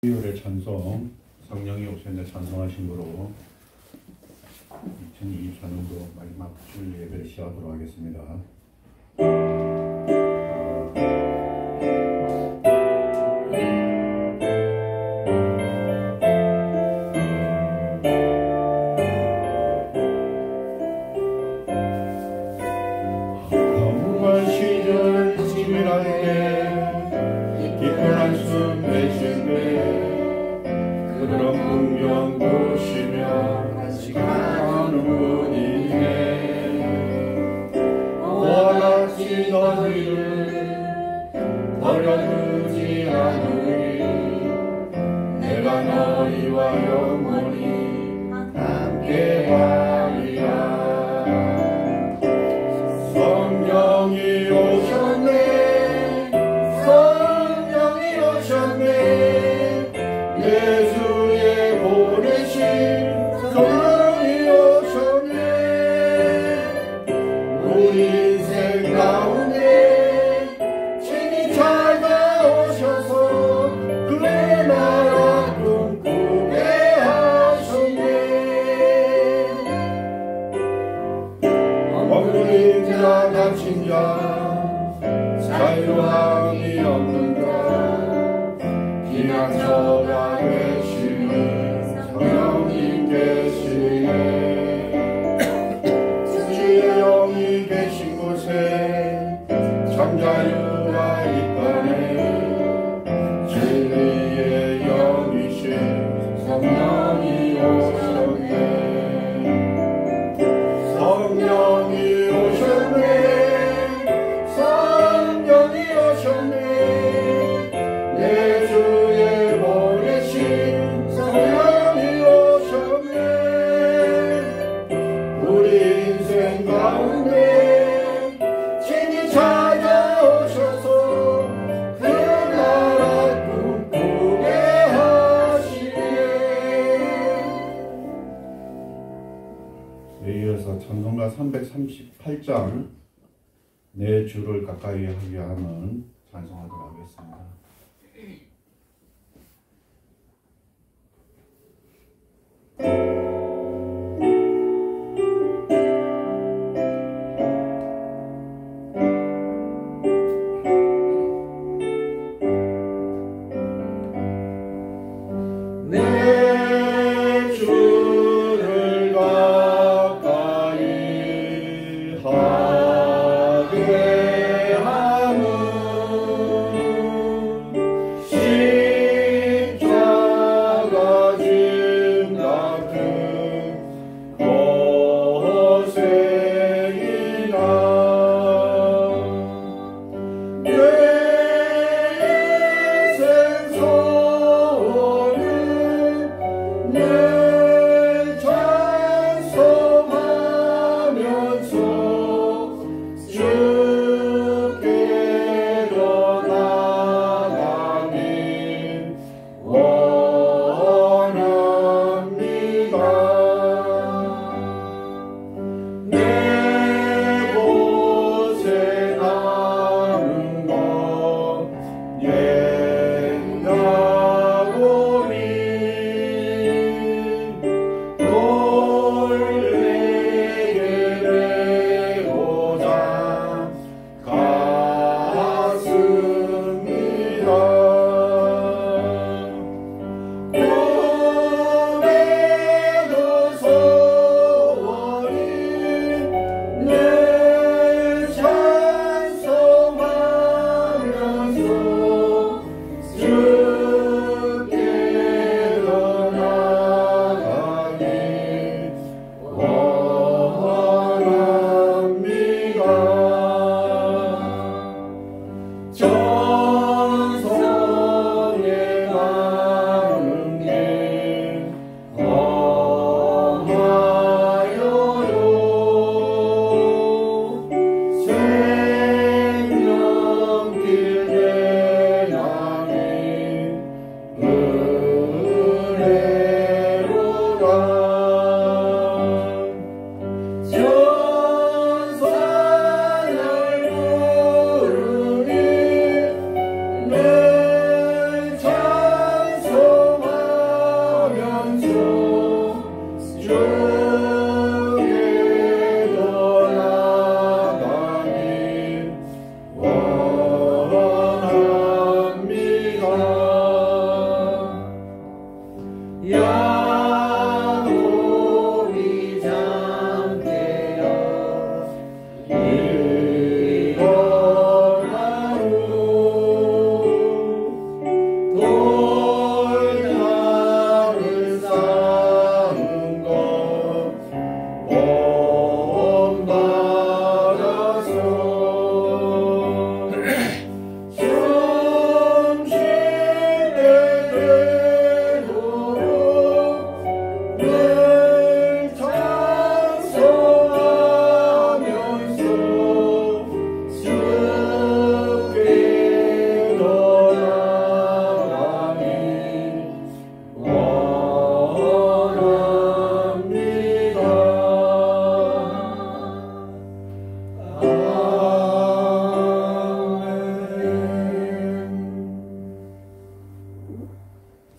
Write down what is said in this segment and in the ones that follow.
수요일의 찬송, 성령이 오셨네 찬송하심으로 2024년도 마지막 주일 예배를 시작하도록 하겠습니다. 가무한 시절 치밀할 때 깊은 한숨 내쉬네 그런 풍경 보시며 간직하는 분이네 너와 같이 너희를 버려두지 않으리 내가 너희와 영원히 함께하리라 성령이 오셨네 성령이 오셨네 예수의 보내신 성령이 오셨네 우리 인생 가운데 친히 찾아오셔서 그의 나라 꿈꾸게 하셨네 억눌린 자 갇힌 자 자유함이 없는 자 피난처가 되시는 성령님 계시네 주의 영이 계신 곳에 참 자유가 있다네 진리의 영이신 성령이 오셨네 성령이 오셨네 성령이 오셨네 예수의 보내신 성령이 오셨네 우리 인생 가운데 친히 찾아오셔서 그 나라 꿈꾸게 하시네. 이어서 찬송가 338장 내 주를 가까이 하게 하는 찬송하도록 하겠습니다. 내 주를 가까이 하게 하는 십자가 짐 같은 고생이나 내 인생 소원은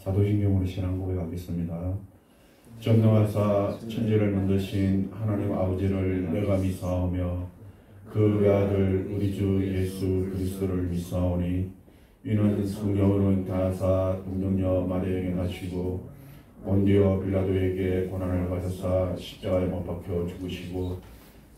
사도신경으로 신앙 고백하겠습니다. 전능하사 천지를 만드신 하나님 아버지를 내가 믿사오며 그 외아들 우리 주 예수 그리스도를 믿사오니 이는 성령으로 인하사 동정녀 마리아에게 나시고 본디오 빌라도에게 고난을 받으사 십자가에 못 박혀 죽으시고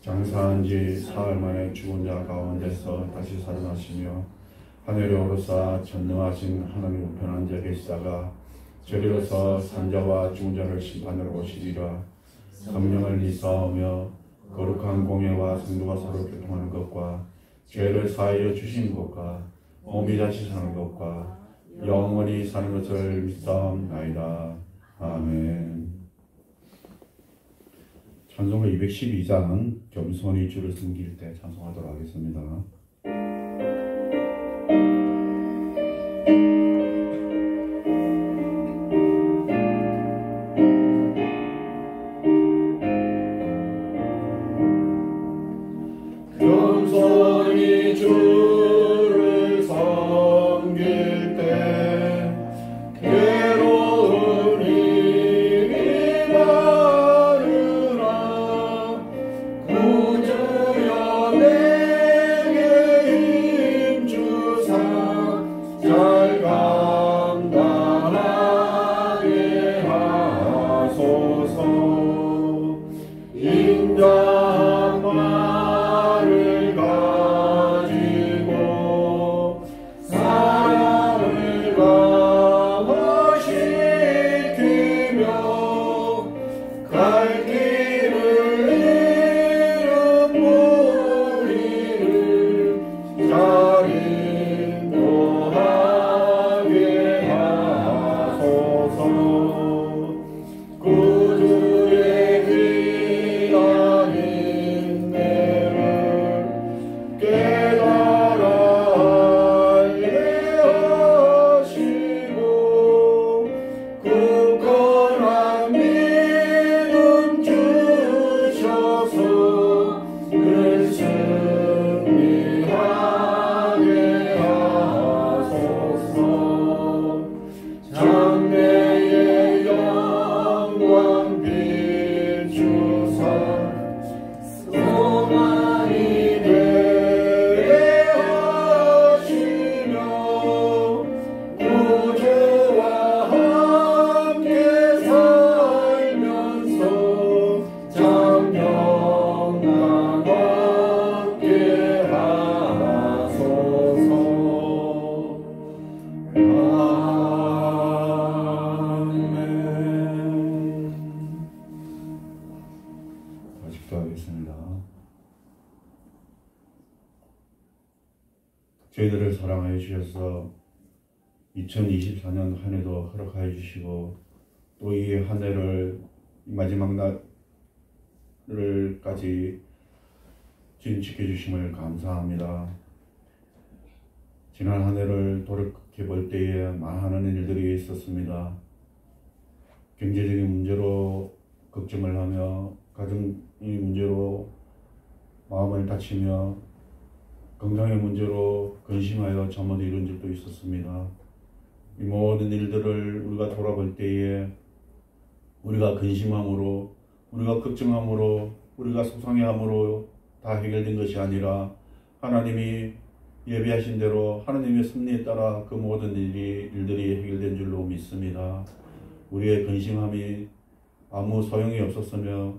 장사한 지 사흘 만에 죽은 자 가운데서 다시 살아나시며 하늘에 오르사 전능하신 하나님 우편 앉아 계시다가 저리로서 산자와 죽은 자를 심판하러 오시리라. 성령을 믿사오며 거룩한 공예와 성도가 서로 교통하는 것과 죄를 사하여 주신 것과 몸이 다시 사는 것과 영원히 사는 것을 믿사옵나이다. 아멘. 찬송가 212장 겸손히 주를 섬길 때 찬송하도록 하겠습니다. 겸손히 주를 섬길 때 괴로운 힘이 많으나 구주여 내게 힘주사 잘 감당하게 하소서. 인자한 말을 가지고 사랑을 강화시키며 갈 길을 잃은 무리를 잘 인도하게 하소서. 구주의 귀한 인내를 깨달아 알게 하시고 굳건한 믿음 주셔서 늘 승리하게 하소서. 장래의 영광 비추사 소망이 되게 하시며 구주와 함께 살면서 장평강 얻게 하소서. 아멘. 아직도 하겠습니다. 저희들을 사랑하여 주셔서 2024년 한 해도 허락하여 주시고 또 이 한 해를 마지막 날을까지 주님 지켜주심을 감사합니다. 지난 한 해를 돌이켜 볼 때에 많은 일들이 있었습니다. 경제적인 문제로 걱정을 하며 가정의 문제로 마음을 다치며 건강의 문제로 근심하여 잠 못 이룬 적도 있었습니다. 이 모든 일들을 우리가 돌아볼 때에 우리가 근심함으로 우리가 걱정함으로 우리가 속상해함으로 다 해결된 것이 아니라 하나님이 예비하신 대로 하나님의 섭리에 따라 그 모든 일들이 해결된 줄로 믿습니다. 우리의 근심함이 아무 소용이 없었으며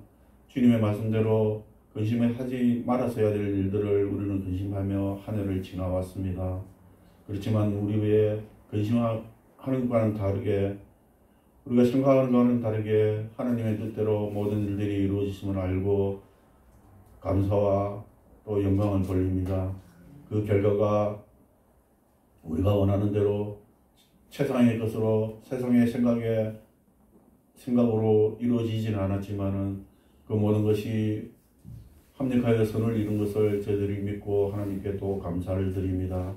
주님의 말씀대로 근심하지 말았어야 될 일들을 우리는 근심하며 한 해를 지나왔습니다. 그렇지만 우리의 근심하는 것과는 다르게 우리가 생각하는 것과는 다르게 하나님의 뜻대로 모든 일들이 이루어지심을 알고 감사와 또 영광을 돌립니다. 그 결과가 우리가 원하는 대로 세상의 것으로 세상의 생각으로 이루어지지는 않았지만은 그 모든 것이 합력하여 선을 이룬 것을 저희들이 믿고 하나님께 또 감사를 드립니다.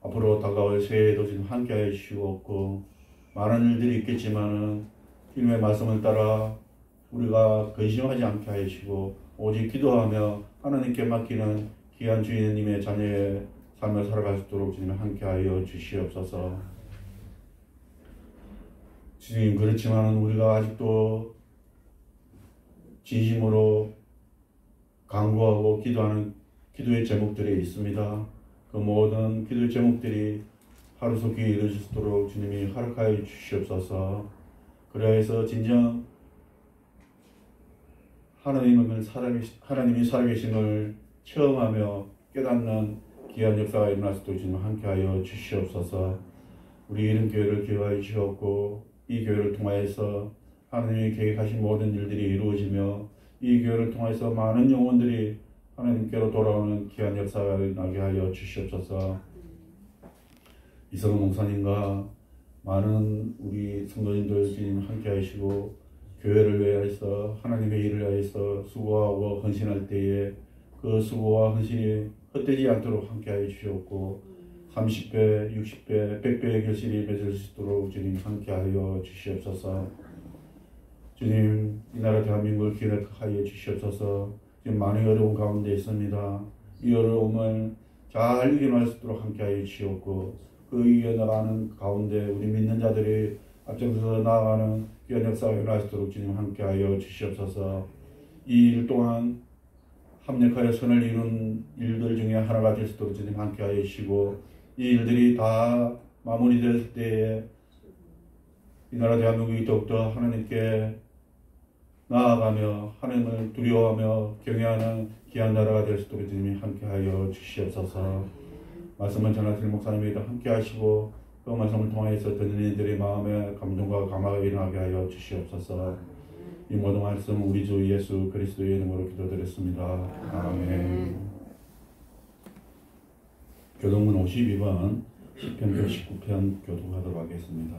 앞으로 다가올 새해에도 지금 함께하여 주시고 많은 일들이 있겠지만은 주님의 말씀을 따라 우리가 근심하지 않게 하여 주시고 오직 기도하며 하나님께 맡기는 귀한 주님의 자녀의 삶을 살아갈 수 있도록 주님 함께하여 주시옵소서. 주님, 그렇지만 우리가 아직도 진심으로 간구하고 기도하는 기도의 제목들이 있습니다. 그 모든 기도의 제목들이 하루속히 이루어지도록 주님이 허락하여 주시옵소서. 그래서 진정 하나님이 살아계심을 체험하며 깨닫는 귀한 역사가 일어날 수도 주님 함께하여 주시옵소서. 우리 이름교회를 기억하여 주시옵고 이 교회를 통하여서 하나님이 계획하신 모든 일들이 이루어지며 이 교회를 통해서 많은 영혼들이 하나님께로 돌아오는 귀한 역사가 나게 하여 주시옵소서. 이성은 목사님과 많은 우리 성도님들 주님 함께 하시고 교회를 위해서 하나님의 일을 위해서 수고하고 헌신할 때에 그 수고와 헌신이 헛되지 않도록 함께 하여 주시옵고 30배, 60배, 100배의 결실이 맺을 수 있도록 주님 함께 하여 주시옵소서. 주님, 이 나라 대한민국을 기억하여 주시옵소서. 지금 많이 어려운 가운데 있습니다. 이 어려움을 잘 이겨낼 수 있도록 함께하여 주시옵고 그 이겨나가는 가운데 우리 믿는 자들이 앞장서서 나아가는 귀한 역사가 일어날 수 있도록 주님 함께하여 주시옵소서. 이 일 동안 합력하여 선을 이룬 일들 중에 하나가 될 수 있도록 주님 함께하여 주시고 이 일들이 다 마무리될 때에 이 나라 대한민국이 더욱더 하나님께 나아가며 하나님을 두려워하며 경외하는 귀한 나라가 될 수 있도록 주님이 함께하여 주시옵소서. 말씀을 전하실 목사님에게도 함께하시고 그 말씀을 통하여서 듣는 이들의 마음에 감동과 감화가 일어나게 하여 주시옵소서. 이 모든 말씀 우리 주 예수 그리스도의 이름으로 기도드렸습니다. 아멘. 교동문 52번 10편 19편 교독하도록 하겠습니다.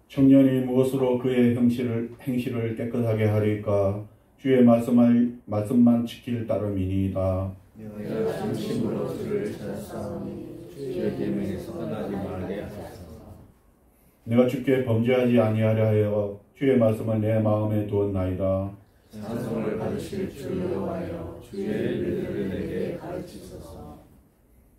청년이 무엇으로 그의 행실을 깨끗하게 하리까? 주의 말씀만 지킬 따름이니이다. 내가 진심으로 주를 찾았사오니 주의 계명에서 떠나지 말게 하소서. 내가 주께 범죄하지 아니하려 하여 주의 말씀을 내 마음에 두었나이다. 찬송을 받으실 주 여호와여 주의 일들을 내게 가르치소서.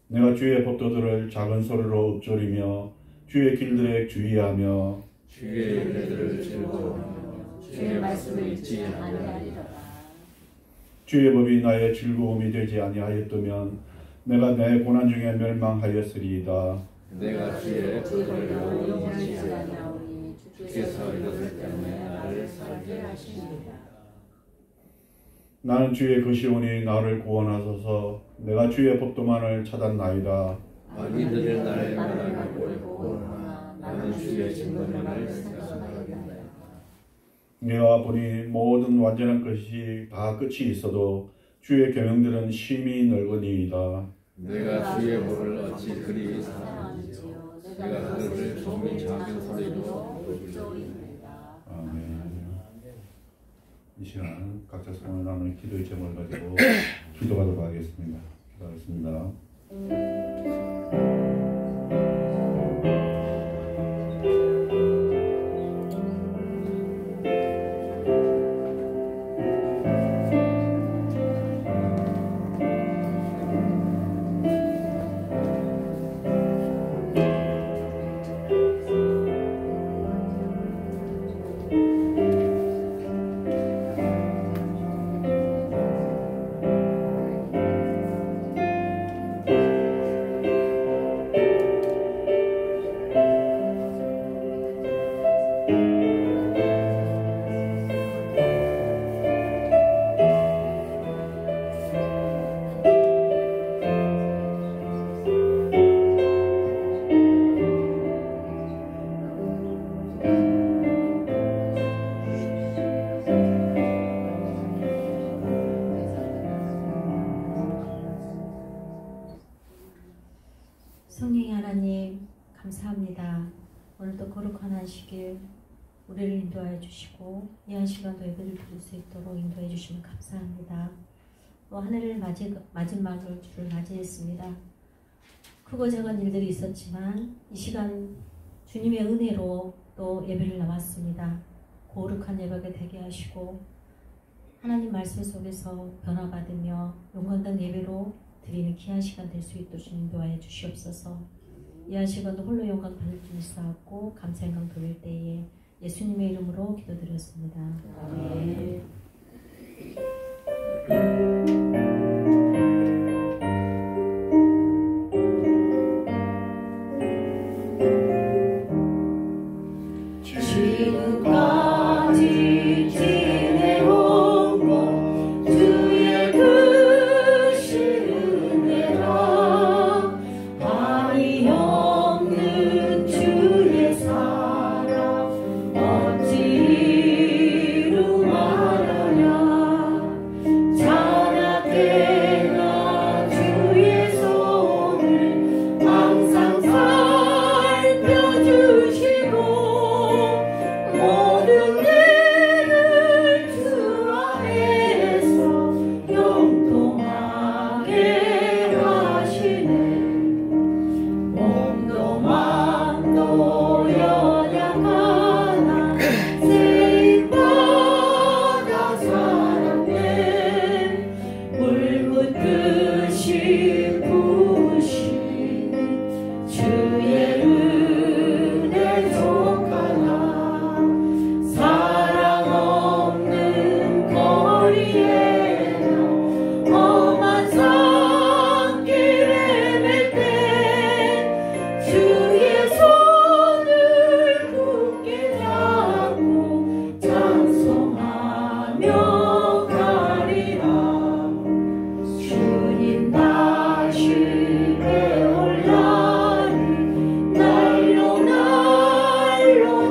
내가 주의 법도들을 작은 소리로 읊조리며 주의 길들에 주의하며 주의 일들을 즐거워하며 주의 말씀을 잊지 아니하리라. 주의 법이 나의 즐거움이 되지 아니하였다면 내가 내 고난 중에 멸망하였으리이다. 내가 주의 법을 영원히 잊지 아니하오니 주께서 이것을 때문에 나를 살게 하시니라. 나는 주의 것이오니 나를 구원하소서. 내가 주의 법도만을 찾았나이다. 악인들을 나를 말하고 보거나 나는 주의 증거만을 생각하겠나이다. 내가 보니 모든 완전한 것이 다 끝이 있어도 주의 계명들은 심히 넓으니이다. 내가 주의 법을 어찌 그리 사랑하는지요. 내가 그것을 종이 작은 소리로 읊조리이다. 아멘. 이 시간 각자 소원을 나누는 기도의 제목을 가지고 기도하도록 하겠습니다. 기도하겠습니다. 성령의 하나님 감사합니다. 오늘도 거룩한 한 시길 우리를 인도하여 주시고 이 한 시간도 예배를 드릴 수 있도록 인도해 주시면 감사합니다. 또 한 해를 마지막을 주를 맞이했습니다. 크고 작은 일들이 있었지만 이 시간 주님의 은혜로 또 예배를 나왔습니다. 거룩한 예배가 되게 하시고 하나님 말씀 속에서 변화받으며 영광된 예배로 드리는 귀한 시간 될 수 있도록 주님 인도하여 주시옵소서. 이 한 시간도 홀로 영광 받을 줄 믿사옵고 감사 영광 돌릴 때에 예수님의 이름으로 기도드렸습니다. 아멘. 지금까지 지내온 것 주의 그 은혜라 한이 없는 주의 사랑 어찌 이루마랴 자나깨나 주의 손을 항상 살펴주시고 모든 일을 주 안에서 영통하게 하시네 몸도 맘도 연약하나 세입받아 살았네 물붓듯이 부으시니 주의 은혜 속하나 사랑 없는 거리에 험한 산길에 맬 때 주의 손을 굳게 잡고 찬송하며 가리라 주님 다시 배올라니 날로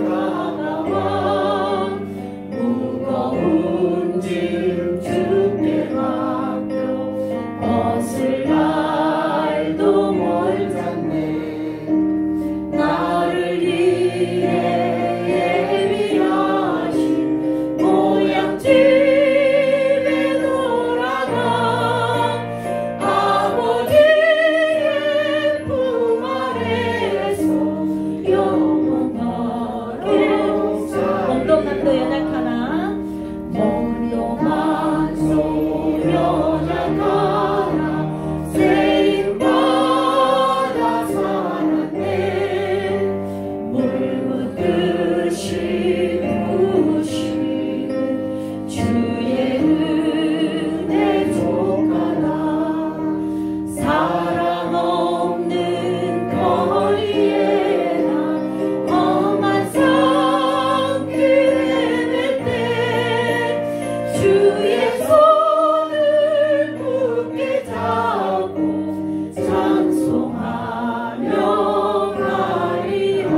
다가와 무거운 짐 주께 맡겨 벗을 날도 멀잖네 나를 위해 예비하신 모양집에 돌아가 아버지의 품 아래서 영원하게 몸도 맘도 연약하나 몸도 만소 연약하나 세임받아 살았네 물붓듯이 부으시는 주의 은혜 속하나 사랑 없는 거리에나 험한 산길에 맬 때 주의 손을 굳게 잡고 찬송하며 가리라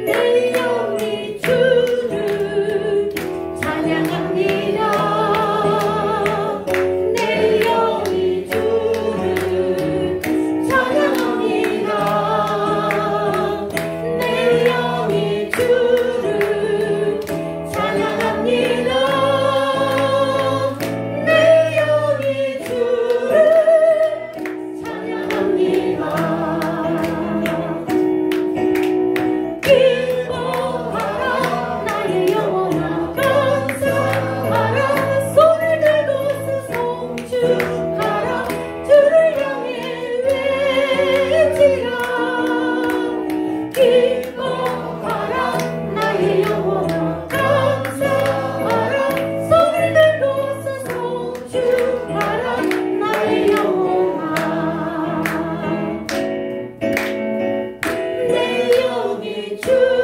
내 영이 주를 찬양합니다 내 영이 주를 찬양합니다 내 영이 주를 찬양합니다 내 영이 주를 찬양합니다 기뻐하라 나의 영혼아 감사하라 손을 들고 수송주하라 주를 향해 외치라 기뻐하라 나의 영혼아 감사하라 손을 들고 수송주하라 나의 영혼아 내 영이 주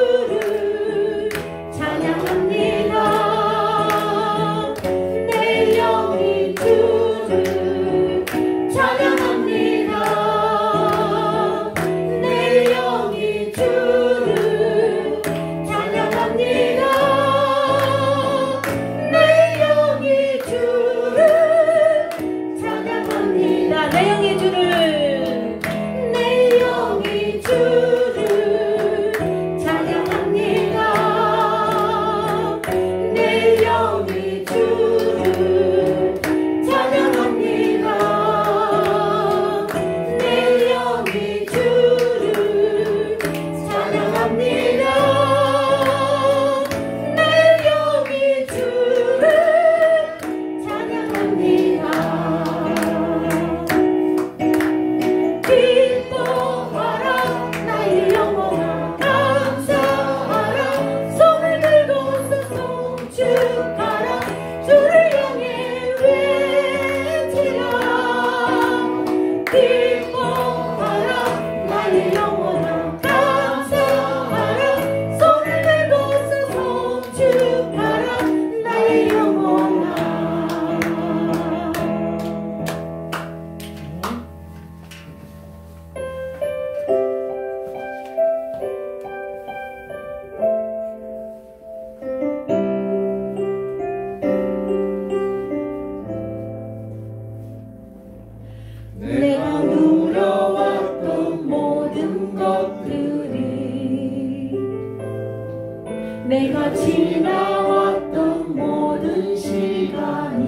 내가 지나왔던 모든 시간이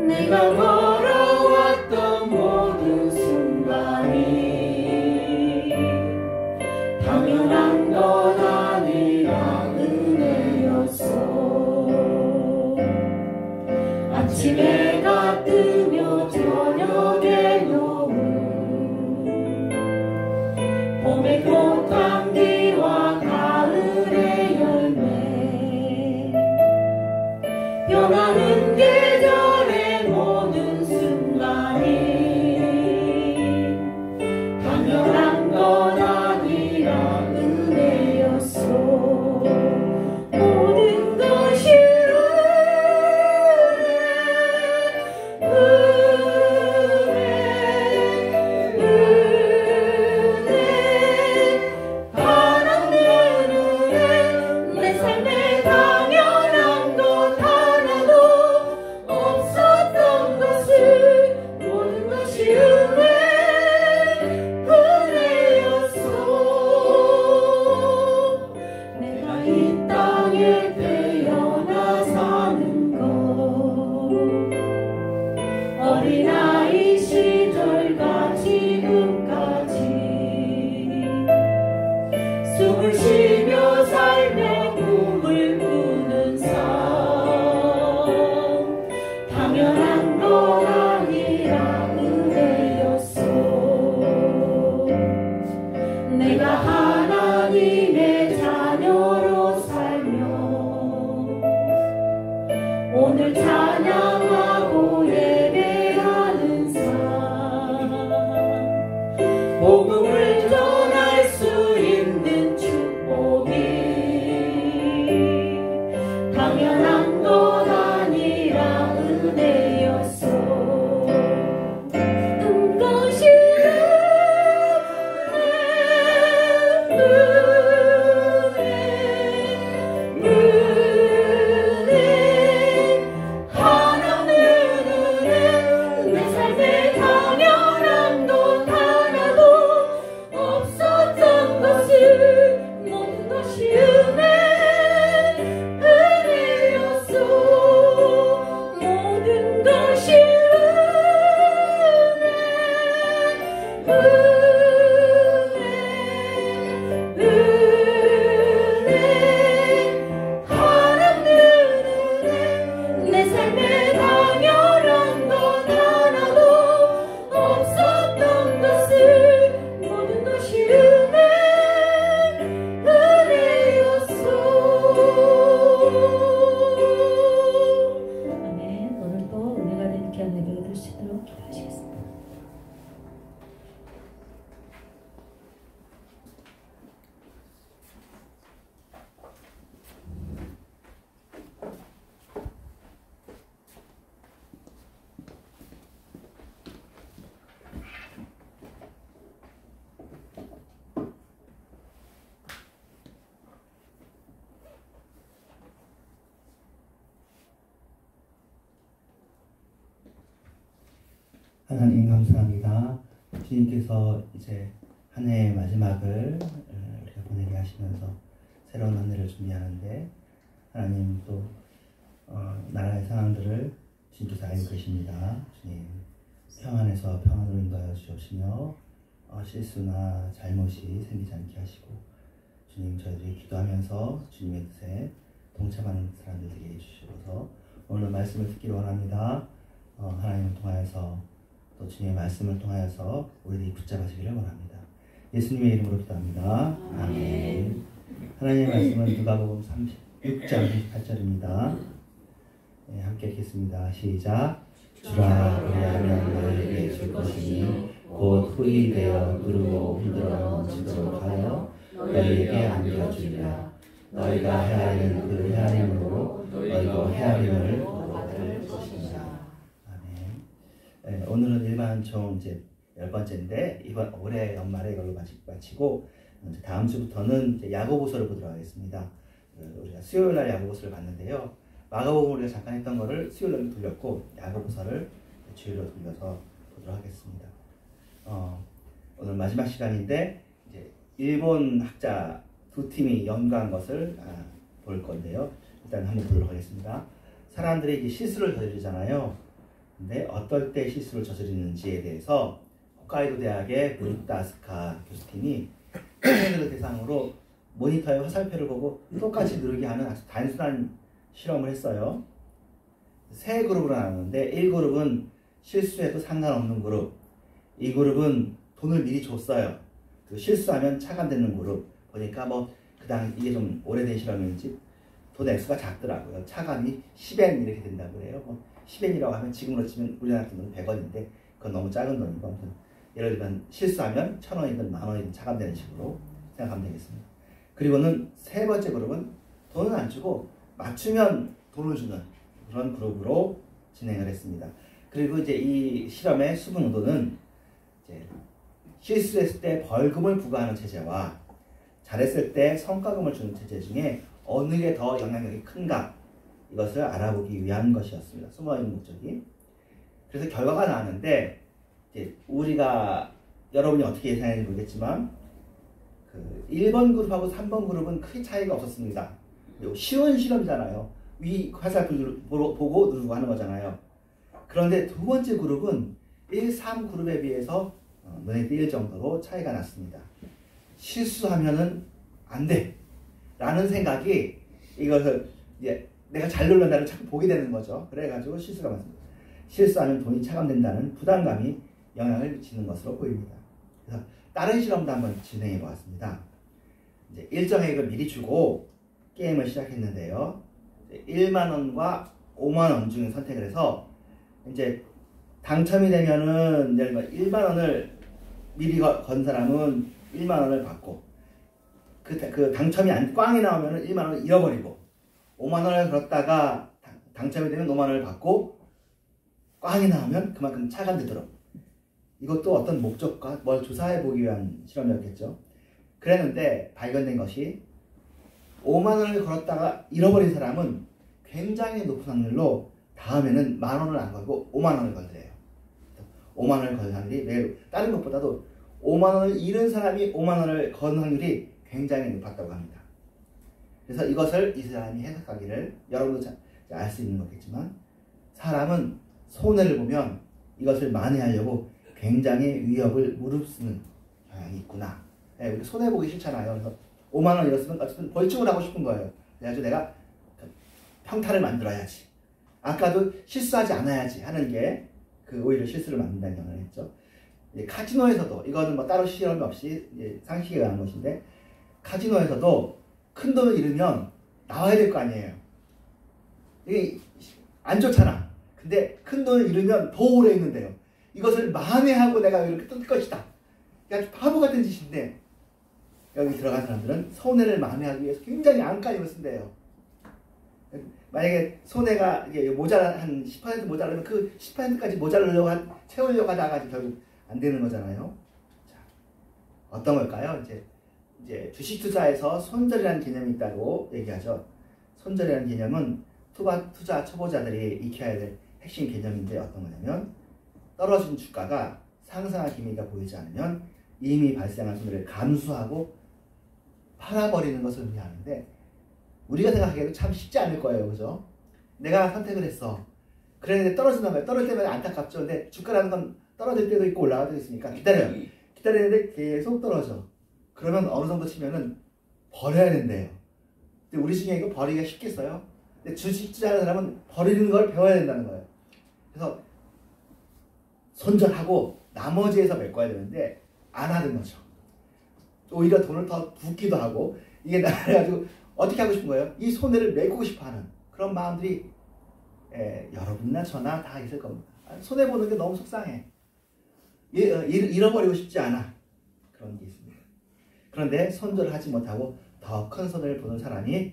내가 걸어왔던 모든 순간이 당연한 건 아니라 은혜였어. 아침에 해가 뜨며 저녁에 노을 봄의 꽃향기와 가을의 열매 변하는 계절의 모든 순간이 당연한 건 아니라 은혜였어. 모든 것이 내 삶에 당연한 것 하나도 없었던 것을 모든 것이 은혜였어. 내가 이 땅에 태어나 사는 것 어린아이 시절과 지금까지 숨을 쉬며 살며 꿈을 꾸는 삶 당연한 건 아니라 은혜였어. 내가 하나님의 자녀로 살며 오늘 찬양하고 예배하는 삶 복음을 전할 수 있는 축복이 당연한 건 아니라 은혜였어. 모든 것이 내 삶에 당연한 것 하나도 없었던 것을 모든 것이 은혜였어. 모든 것이 내 삶에 당연한 것 하나도 없었던 것을 모든 것이 은혜였어. 아멘. 오늘도 은혜가 되는 귀한 예배가 될 수 있도록 기도하시겠습니다. 하나님 감사합니다. 주님께서 이제 한 해의 마지막을 우리가 보내게 하시면서 새로운 한 해를 준비하는데 하나님 또 나라의 상황들을 주님께서 알고 계십니다. 주님 평안에서 평안으로 인도하여 주옵시며 실수나 잘못이 생기지 않게 하시고 주님 저희들이 기도하면서 주님의 뜻에 동참하는 사람들 되게 해주시고서 오늘 말씀을 듣기를 원합니다. 하나님을 통하여서 또 주님의 말씀을 통하여서 우리들이 붙잡아지기를 원합니다. 예수님의 이름으로 기도합니다. 아멘. 하나님의 말씀은 누가복음 36장 28절입니다. 네, 함께 읽겠습니다. 시작. 주라 그리하면 너희에게 줄 것이니 곧 흙이 되어 누르고 흔들어 넘치도록 하여 너희에게 안겨주리라. 너희가 헤아리는 그 헤아림으로 너희도 헤아림을 받을 것이니라. 아멘. 네, 오늘은 일반총 이제 10번째인데 이번 올해 연말에 이걸로 마치고 다음 주부터는 이제 야고보서를 보도록 하겠습니다. 우리가 수요일날 야고보서를 봤는데요. 마가복음 우리가 잠깐 했던 거를 수요일날 돌렸고 야고보서를 주일로 돌려서 보도록 하겠습니다. 오늘 마지막 시간인데 이제 일본 학자 두 팀이 연구한 것을 볼 건데요. 일단 한번 보도록 하겠습니다. 사람들이 이제 실수를 저지르잖아요. 근데 어떨 때 실수를 저지르는지에 대해서 홋카이도 대학의 무르타 교수팀이 학생들을 대상으로 모니터에 화살표를 보고 똑같이 누르게 하는 아주 단순한 실험을 했어요. 세 그룹으로 나눴는데 1그룹은 실수해도 상관없는 그룹, 2그룹은 돈을 미리 줬어요. 그 실수하면 차감되는 그룹. 보니까 이게 좀 오래된 실험인지 돈 액수가 작더라고요. 차감이 10엔 이렇게 된다고 그래요. 10엔이라고 하면 지금으로 치면 우리나라 돈은 100원인데 그건 너무 작은 돈이고, 아무튼 예를 들면 실수하면 1,000원이든 10,000원이든 차감되는 식으로 생각하면 되겠습니다. 그리고는 세 번째 그룹은 돈은 안 주고 맞추면 돈을 주는 그런 그룹으로 진행을 했습니다. 그리고 이제 이 실험의 수분 의도는 이제 실수했을 때 벌금을 부과하는 체제와 잘했을 때 성과금을 주는 체제 중에 어느 게 더 영향력이 큰가, 이것을 알아보기 위한 것이었습니다. 숨어있는 목적이. 그래서 결과가 나왔는데 이제 여러분이 어떻게 예상했는지 모르겠지만 1번 그룹하고 3번 그룹은 크게 차이가 없었습니다. 쉬운 실험이잖아요. 위 화살표 보고 누르고 하는 거잖아요. 그런데 두 번째 그룹은 1, 3 그룹에 비해서 눈에 띄을 정도로 차이가 났습니다. 실수하면은 안 돼 라는 생각이, 이것을 이제 내가 잘 눌렀다를 자꾸 보게 되는 거죠. 그래가지고 실수가 많습니다. 실수하면 돈이 차감된다는 부담감이 영향을 미치는 것으로 보입니다. 그래서 다른 실험도 한번 진행해 보았습니다. 이제 일정액을 미리 주고 게임을 시작했는데요. 1만 원과 5만 원 중에 선택을 해서 이제 당첨이 되면은 1만 원을 미리 건 사람은 1만 원을 받고, 그 당첨이 꽝이 나오면은 1만 원을 잃어버리고, 5만 원을 걸었다가 당첨이 되면 5만 원을 받고 꽝이 나오면 그만큼 차감되도록, 이것도 어떤 목적과 뭘 조사해 보기 위한 실험이었겠죠. 그랬는데 발견된 것이 5만 원을 걸었다가 잃어버린 사람은 굉장히 높은 확률로 다음에는 만 원을 안 걸고 5만 원을 걸더래요. 5만 원을 걸 확률이 매우, 다른 것보다도 5만 원을 잃은 사람이 5만 원을 건 확률이 굉장히 높았다고 합니다. 그래서 이것을 이 사람이 해석하기를, 여러분도 알 수 있는 거겠지만, 사람은 손해를 보면 이것을 만회하려고 굉장히 위협을 무릅쓰는 경향이 있구나. 우리 손해보기 싫잖아요. 그래서 5만 원 잃었으면 어쨌든 벌충을 하고 싶은 거예요. 그래가지고 내가 평타를 만들어야지, 아까도 실수하지 않아야지 하는 게 오히려 실수를 만든다는 경험을 했죠. 카지노에서도, 이거는 따로 실험 없이 상식에 관한 것인데, 카지노에서도 큰 돈을 잃으면 나와야 될 거 아니에요. 이게 안 좋잖아. 근데 큰 돈을 잃으면 더 오래 있는데요. 이것을 만회하고 내가 이렇게 뜰 것이다. 그러니까 바보 같은 짓인데, 여기 들어간 사람들은 손해를 만회하기 위해서 굉장히 안간힘을 쓴대요. 만약에 손해가 한 10% 모자라면 그 10%까지 채우려고 하다가 결국 안 되는 거잖아요. 자, 어떤 걸까요? 이제 주식 투자에서 손절이라는 개념이 있다고 얘기하죠. 손절이라는 개념은 투자 초보자들이 익혀야 될 핵심 개념인데, 어떤 거냐면 떨어진 주가가 상승할 기미가 보이지 않으면 이미 발생한 손해를 감수하고 팔아버리는 것을 의미하는데, 우리가 생각하기에도 참 쉽지 않을 거예요. 그죠? 내가 선택을 했어. 그랬는데 떨어진단 말이에요. 떨어질 때마다 안타깝죠. 근데 주가라는 건 떨어질 때도 있고 올라갈 때도 있으니까 기다려요. 기다리는데 계속 떨어져. 그러면 어느 정도 치면은 버려야 된대요. 근데 우리 중에 이거 버리기가 쉽겠어요? 근데 주식 투자하는 사람은 버리는 걸 배워야 된다는 거예요. 그래서 손절하고 나머지에서 메꿔야 되는데 안 하는 거죠. 오히려 돈을 더 붓기도 하고, 이게 나가지고 어떻게 하고 싶은 거예요? 이 손해를 메꾸고 싶어하는 그런 마음들이 여러분이나 저나 다 있을 겁니다. 손해보는 게 너무 속상해. 잃어버리고 싶지 않아. 그런 게 있습니다. 그런데 손절을 하지 못하고 더 큰 손해를 보는 사람이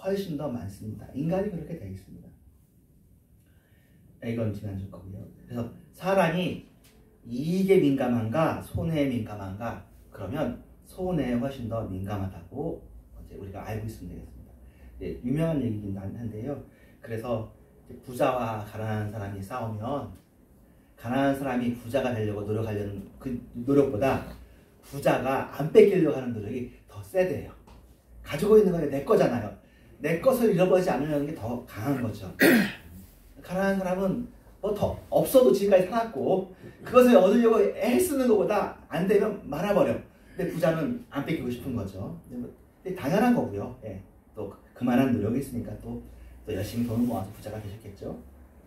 훨씬 더 많습니다. 인간이 그렇게 되어 있습니다. 이건 지난주 거고요. 그래서 사람이 이익에 민감한가 손해에 민감한가, 그러면 손해에 훨씬 더 민감하다고 이제 우리가 알고 있으면 되겠습니다. 유명한 얘기긴 한데요. 그래서 부자와 가난한 사람이 싸우면, 가난한 사람이 부자가 되려고 노력하려는 그 노력보다 부자가 안 뺏기려고 하는 노력이 더 세대요. 가지고 있는 건 내 거잖아요. 내 것을 잃어버리지 않으려는 게 더 강한 거죠. 가난한 사람은 뭐 더 없어도 지금까지 살았고 그것을 얻으려고 애쓰는 것보다 안 되면 말아버려. 근데 부자는 안 뺏기고 싶은 거죠. 근데 당연한 거고요. 예. 또 그만한 노력이 있으니까 또 열심히 돈을 모아서 부자가 되셨겠죠.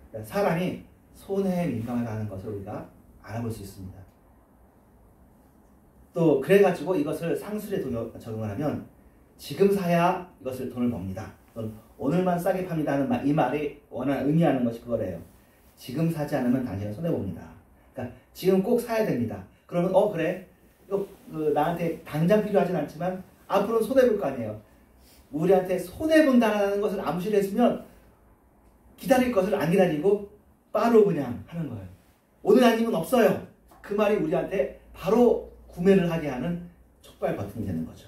그러니까 사람이 손해에 민감하다는 것을 우리가 알아볼 수 있습니다. 또 그래가지고 이것을 상술에 적용을 하면 지금 사야 이것을 돈을 법니다. 또는 오늘만 싸게 팝니다 하는 이 말이 의미하는 것이 그거래요. 지금 사지 않으면 당신은 손해봅니다. 그러니까 지금 꼭 사야 됩니다. 그러면 그래 나한테 당장 필요하진 않지만 앞으로는 손해볼 거 아니에요. 우리한테 손해본다는 것을 암시를 했으면 기다릴 것을 안 기다리고 바로 그냥 하는 거예요. 오늘 아니면 없어요. 그 말이 우리한테 바로 구매를 하게 하는 촉발 버튼이 되는 거죠.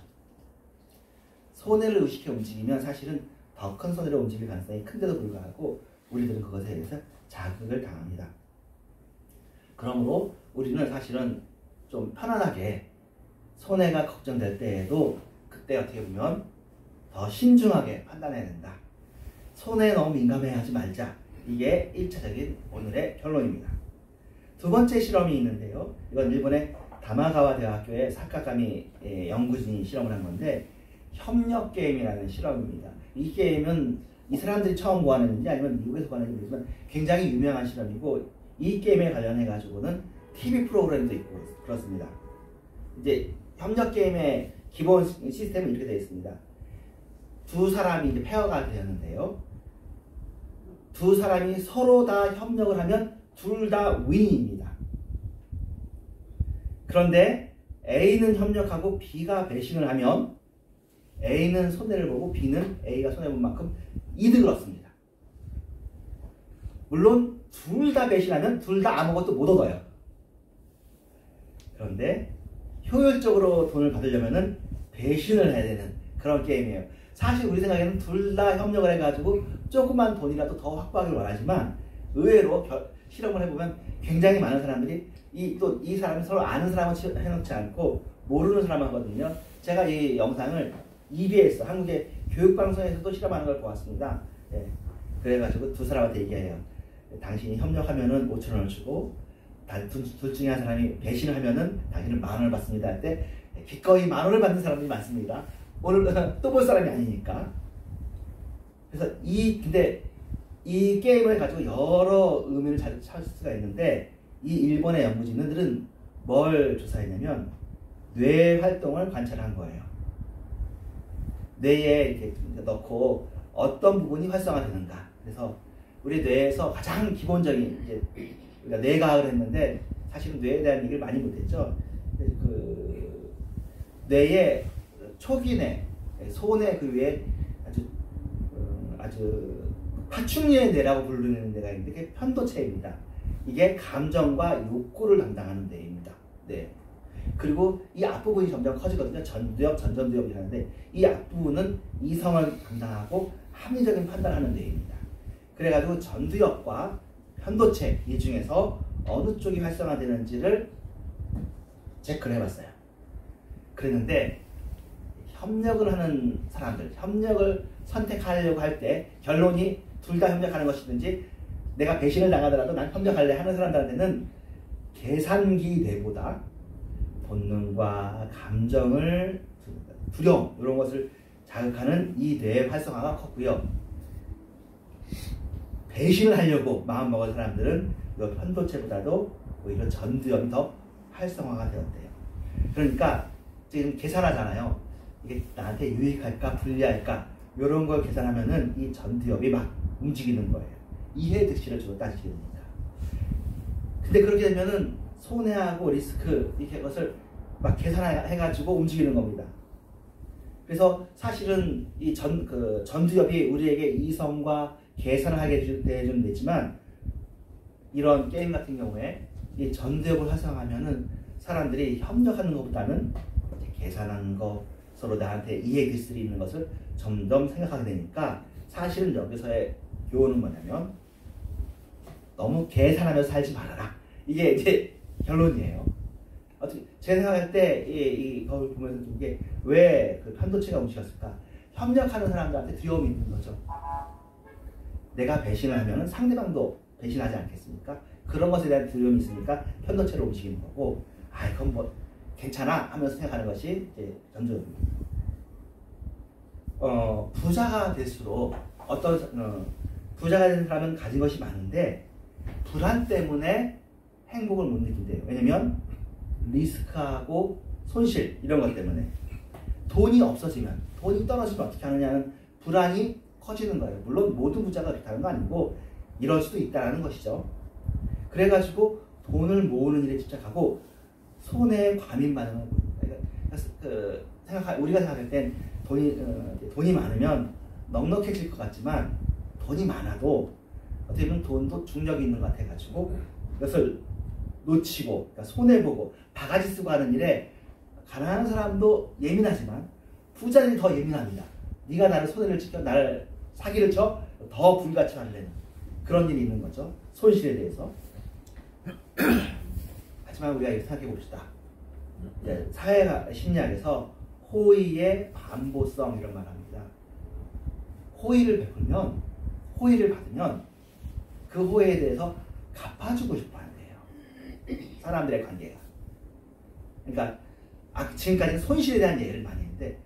손해를 의식해 움직이면 사실은 더 큰 손해로 움직일 가능성이 큰데도 불구하고 우리들은 그것에 대해서 자극을 당합니다. 그러므로 우리는 사실은 좀 편안하게 손해가 걱정될 때에도 그때 어떻게 보면 더 신중하게 판단해야 된다. 손해에 너무 민감해하지 말자. 이게 1차적인 오늘의 결론입니다. 두 번째 실험이 있는데요. 이건 일본의 다마가와 대학교의 사카가미 연구진이 실험을 한 건데 협력 게임이라는 실험입니다. 이 게임은 이 사람들이 처음 구하는지 아니면 미국에서 구하는지 모르지만 굉장히 유명한 실험이고 이 게임에 관련해 가지고는 TV 프로그램도 있고 그렇습니다. 이제 협력 게임의 기본 시스템은 이렇게 되어 있습니다. 두 사람이 이제 페어가 되었는데요. 두 사람이 서로 다 협력을 하면 둘 다 윈입니다. 그런데 A는 협력하고 B가 배신을 하면 A는 손해를 보고 B는 A가 손해본 만큼 이득을 얻습니다. 물론 둘 다 배신하면 둘 다 아무것도 못 얻어요. 그런데 효율적으로 돈을 받으려면 배신을 해야 되는 그런 게임이에요. 사실 우리 생각에는 둘 다 협력을 해가지고 조그만 돈이라도 더 확보하길 원하지만 의외로 실험을 해보면 굉장히 많은 사람들이 이 사람이 서로 아는 사람은 해놓지 않고 모르는 사람 하거든요. 제가 이 영상을 EBS 한국의 교육방송에서도 실험하는 걸 보았습니다. 예. 그래가지고 두 사람한테 얘기해요. 당신이 협력하면은 5,000원을 주고 둘 중에 한 사람이 배신을 하면은 당신은 10,000원을 받습니다 할 때 기꺼이 10,000원을 받는 사람들이 많습니다. 오늘 또 볼 사람이 아니니까. 그래서 근데 이 게임을 가지고 여러 의미를 찾을 수가 있는데 이 일본의 연구진들은 뭘 조사했냐면 뇌 활동을 관찰한 거예요. 뇌에 이렇게 넣고 어떤 부분이 활성화되는가. 그래서 우리 뇌에서 가장 기본적인 이제 우리가 뇌과학을 했는데 사실은 뇌에 대한 얘기를 많이 못했죠. 그 뇌의 초기뇌, 소뇌 그 위에 아주 파충류의 뇌라고 부르는 데가 있는데 그게 편도체입니다. 이게 감정과 욕구를 담당하는 뇌입니다. 네. 그리고 이 앞부분이 점점 커지거든요. 전두엽, 전전두엽이 하는데 이 앞부분은 이성을 담당하고 합리적인 판단하는 뇌입니다. 그래가지고 전두엽과 편도체 이 중에서 어느 쪽이 활성화되는지를 체크를 해봤어요. 그랬는데 협력을 하는 사람들, 협력을 선택하려고 할 때 결론이 둘 다 협력하는 것이든지 내가 배신을 당하더라도 난 협력할래 하는 사람들한테는 계산기 뇌보다 본능과 감정을, 두려움 이런 것을 자극하는 이 뇌의 활성화가 컸고요. 배신을 하려고 마음먹은 사람들은 이 편도체보다도 오히려 전두엽이 더 활성화가 되었대요. 그러니까 지금 계산하잖아요. 이게 나한테 유익할까 불리할까 이런 걸 계산하면은 이 전두엽이 막 움직이는 거예요. 이해 득실을 주로 따지게 됩니다. 근데 그렇게 되면은 손해하고 리스크 이렇게 것을 막 계산해가지고 움직이는 겁니다. 그래서 사실은 이 전두엽이 우리에게 이성과 계산을 하게 해주면 되지만 이런 게임 같은 경우에 이 전두엽을 활성화하면은 사람들이 협력하는 것보다는 계산하는 거 서로 나한테 이해 득실이 있는 것을 점점 생각하게 되니까 사실은 여기서의 교훈은 뭐냐면 너무 계산하면서 살지 말아라. 이게 이제 결론이에요. 어떻게 제가 생각할 때 이 거울 보면서 이게 왜 그 편도체가 움직였을까? 협력하는 사람들한테 두려움이 있는 거죠. 내가 배신을 하면 상대방도 배신하지 않겠습니까? 그런 것에 대한 두려움이 있으니까 편도체로 움직이는 거고, 아, 그건 뭐 괜찮아 하면서 생각하는 것이 이제 전조입니다. 부자가 될수록 부자가 된 사람은 가진 것이 많은데 불안 때문에 행복을 못 느낀대요. 왜냐면 리스크하고 손실 이런 것 때문에 돈이 없어지면, 돈이 떨어지면 어떻게 하느냐는 불안이 커지는 거예요. 물론 모든 부자가 그렇다는 거 아니고 이럴 수도 있다는 것이죠. 그래가지고 돈을 모으는 일에 집착하고 손해 과민 반응을 보입니다. 우리가 생각할 땐 돈이 많으면 넉넉해질 것 같지만 돈이 많아도 어떻게 보면 돈도 중력이 있는 것 같아가지고 그것을 놓치고, 그러니까 손해보고 바가지 쓰고 하는 일에 가난한 사람도 예민하지만 부자들이 더 예민합니다. 네가 나를 손해를 치켜 나를 사기를 쳐 더 불같이 하려는 그런 일이 있는 거죠. 손실에 대해서. 하지만 우리가 이렇게 생각해 봅시다. 사회 심리학에서 호의의 반보성 이런 말을 합니다. 호의를 베풀면, 호의를 받으면 그 호의에 대해서 갚아주고 싶어 한대요. 사람들의 관계가. 그러니까 지금까지는 손실에 대한 예를 많이 했는데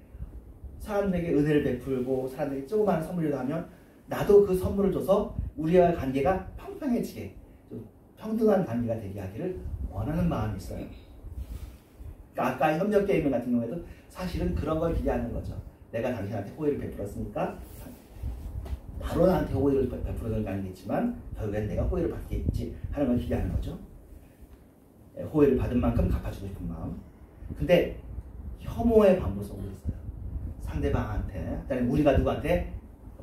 사람들에게 은혜를 베풀고 사람들에게 조그마한 선물이라도 하면 나도 그 선물을 줘서 우리와의 관계가 평평해지게, 좀 평등한 관계가 되게 하기를 원하는 마음이 있어요. 그러니까 아까 협력 게임 같은 경우에도 사실은 그런 걸 기대하는 거죠. 내가 당신한테 호의를 베풀었으니까 바로 나한테 호의를 베풀어는 게 아니겠지만 결국엔 내가 호의를 받겠지 하는 걸 기대하는 거죠. 호의를 받은 만큼 갚아주고 싶은 마음. 근데 혐오의 반복성도 있어요. 상대방한테, 아니면 우리가 누구한테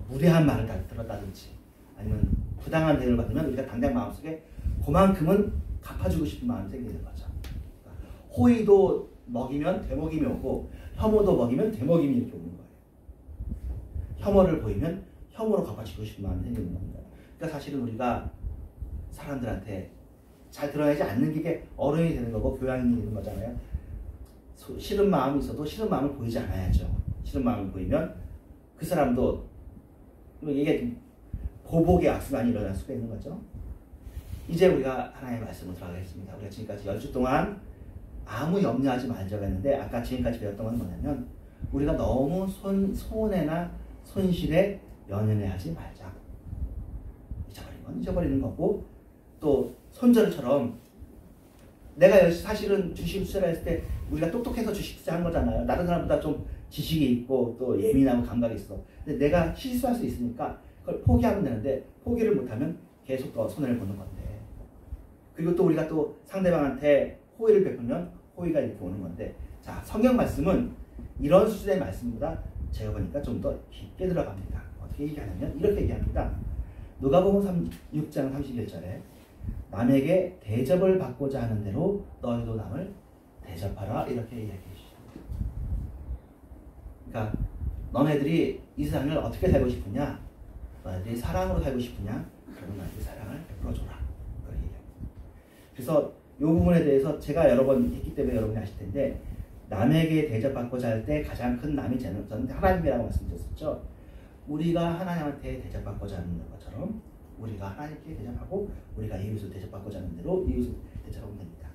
무례한 말을 들었다든지 아니면 부당한 대우를 받으면 우리가 당장 마음속에 그만큼은 갚아주고 싶은 마음이 생기는 거죠. 호의도 먹이면 되먹임이 오고 혐오도 먹이면 되먹임이 이렇게 오는 거예요. 혐오를 보이면 혐오로 갚아주고 싶은 마음이 생기는 겁니다. 그러니까 사실은 우리가 사람들한테 잘 드러내지 않는 게 어른이 되는 거고 교양이 되는 거잖아요. 싫은 마음이 있어도 싫은 마음을 보이지 않아야죠. 싫은 마음을 보이면 그 사람도 이게 보복의 악순환이 일어날 수가 있는 거죠. 이제 우리가 하나님의 말씀으로 들어가겠습니다. 우리가 지금까지 10주 동안 아무 염려하지 말자고 했는데 아까 지금까지 배웠던 건 뭐냐면 우리가 너무 손해나 손실에 연연해하지 말자. 잊어버린 건 잊어버리는 거고, 또 손절처럼 내가 사실은 주식 투자를 했을 때 우리가 똑똑해서 주식 투자한 거잖아요. 다른 사람보다 좀 지식이 있고 또 예민하고 감각이 있어. 근데 내가 실수할 수 있으니까 그걸 포기하면 되는데 포기를 못하면 계속 더 손해를 보는 건데. 그리고 또 우리가 또 상대방한테 호의를 베풀면 호의가 이렇게 오는 건데, 자, 성경 말씀은 이런 수준의 말씀보다 제가 보니까 좀 더 깊게 들어갑니다. 어떻게 얘기하냐면 이렇게 얘기합니다. 누가복음 6장 31절에 남에게 대접을 받고자 하는 대로 너희도 남을 대접하라 이렇게 이야기해 주십니다. 그러니까 너네들이 이 세상을 어떻게 살고 싶으냐? 너네들이 사랑으로 살고 싶으냐? 그러면 너희들이 사랑을 베풀어줘라. 그렇게 얘기합니다. 그래서 이 부분에 대해서 제가 여러 번 했기 때문에 여러분이 아실 텐데, 남에게 대접받고자 할 때 가장 큰 남이 저는 하나님이라고 말씀드렸었죠. 우리가 하나님한테 대접받고자 하는 것처럼 우리가 하나님께 대접하고 우리가 이웃을 대접받고자 하는 대로 이웃을 대접하면 됩니다.